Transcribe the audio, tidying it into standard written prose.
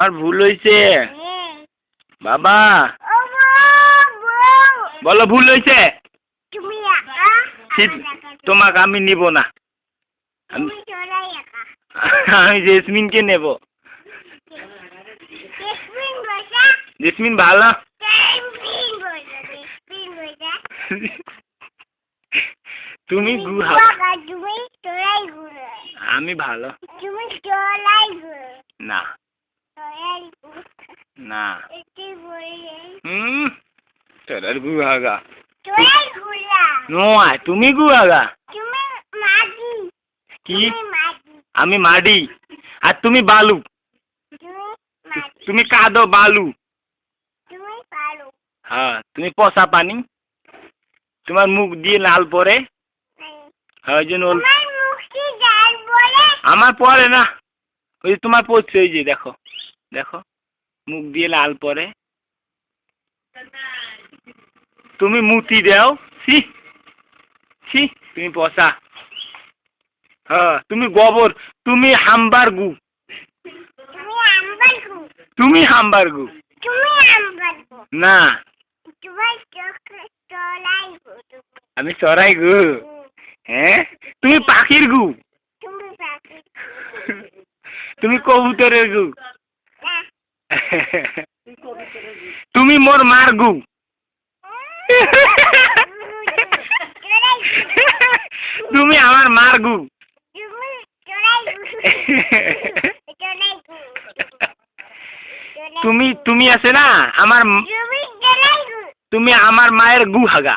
আমার ভুল হয়েছে বাবা। বলো ভুল হয়েছে। তোমাকে আমি নিব না। আমি জেসমিনকে নেব। জেসমিন ভালো। তুমি আমি ভালো না না তোর গুহাগা নয় তুমি গুহাগা কি আমি মাটি আর তুমি বালু। তুমি কাদো বালু। হ্যাঁ তুমি পচা পানি। তোমার মুখ দিয়ে লাল পরে। ওই জন্য আমার পরে না ওই তোমার পড়ছে ওই যে দেখো দেখো মুখ দিয়ে লাল পরে। তুমি মুতি দাও ছি ছি তুমি পচা। হ্যাঁ তুমি গোবর। তুমি হাম্বার গু। তুমি হাম্বার গু না আমি চড়াই গু। হ্যাঁ তুমি পাখির গু। তুমি কবুতরের গু। তুমি মোর মার গু। তুমি আমার মার গু। তুমি তুমি আছে না আমার তুমি আমার মায়ের গু হাগা।